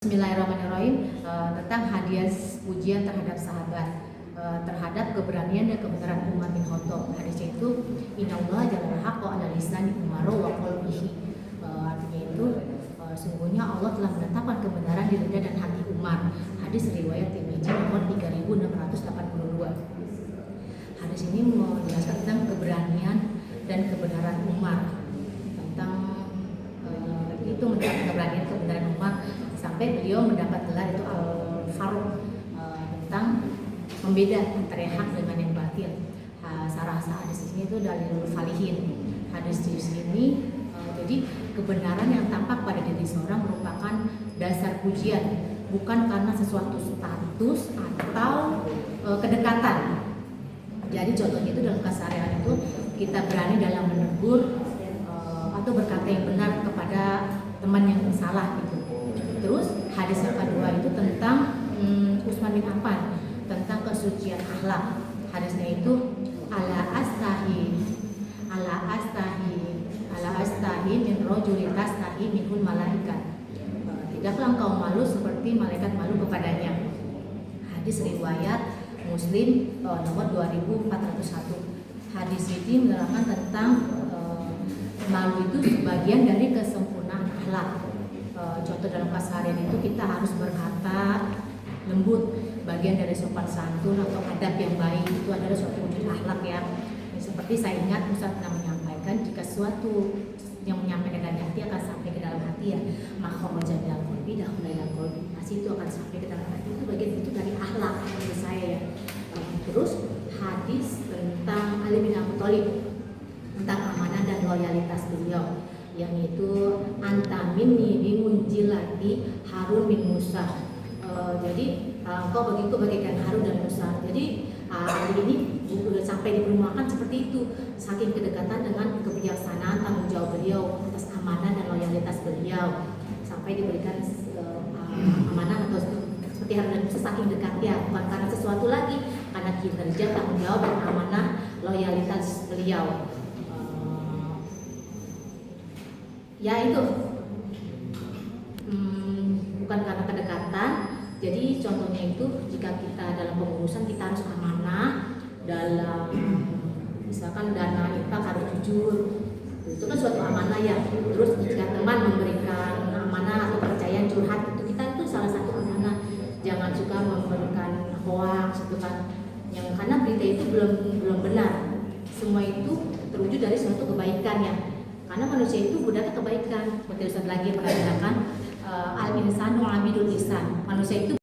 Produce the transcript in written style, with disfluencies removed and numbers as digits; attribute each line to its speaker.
Speaker 1: Bismillahirrahmanirrahim. Tentang hadiah pujian terhadap sahabat, terhadap keberanian dan kebenaran Umar bin Khattab. Hadisnya itu innallaha ja'ala haqqa 'ala lisani Umar wa qalbihi. Artinya itu sungguhnya Allah telah menetapkan kebenaran di lidah dan hati Umar. Hadis riwayat Tirmidzi nomor 3682. Hadis ini menjelaskan tentang keberanian dan kebenaran Umar, tentang keberanian kebenaran Umar sampai beliau mendapat gelar itu Al-Faruq, tentang membeda antara hak dengan yang batil. Sarah hadis ini itu dalilul falihin. Hadis di sini jadi kebenaran yang tampak pada diri seorang merupakan dasar pujian, bukan karena sesuatu status atau kedekatan. Jadi contohnya itu dalam keseharian itu kita berani dalam menegur atau berkata yang benar kepada teman yang salah gitu. Terus hadis yang kedua itu tentang Utsman bin Affan, tentang kesucian akhlak. Hadisnya itu ala astahi min rajulin tastahi minhul malaikat. Tidaklah engkau malu seperti malaikat malu kepadanya. Hadis riwayat Muslim nomor 2401. Hadis ini menerangkan tentang malu itu sebagian dari kesempurnaan akhlak. Contoh dalam keseharian itu kita harus berkata lembut, bagian dari sopan santun atau adab yang baik, itu adalah suatu wujud akhlak ya. Seperti saya ingat Ustaz pernah menyampaikan, jika suatu yang menyampaikan dari hati akan sampai ke dalam hati ya, makhraja minal qalbi dakhulal qalbi, pasti itu akan sampai ke dalam hati. Itu bagian itu dari akhlak menurut saya ya. Terus hadis tentang Ali bin Abi Thalib, tentang amanah dan loyalitas beliau, yang itu anta minni bimunjilati Harun bin Musa. Jadi engkau bagiku bagaikan Harun dan Musa. Jadi ini sudah sampai di perumahan seperti itu, saking kedekatan dengan kebijaksanaan tanggung jawab beliau atas amanah dan loyalitas beliau, sampai diberikan amanah atau seperti Harun dan Musa, saking dekatnya, bukan karena sesuatu lagi, karena kinerja, tanggung jawab dan amanah loyalitas beliau. Ya itu bukan karena kedekatan. Jadi contohnya itu jika kita dalam pengurusan kita harus amanah, dalam misalkan dana infak harus jujur, itu kan suatu amanah ya. Terus jika teman memberikan amanah atau kepercayaan curhat, itu kita itu salah satu amanah. Jangan suka memberikan hoax itu kan, yang karena berita itu belum benar. Semua itu terwujud dari suatu kebaikan ya. Karena manusia itu budaknya kebaikan. Seperti Ustaz lagi pernah bilang, al-insanu abidul ihsan. Manusia itu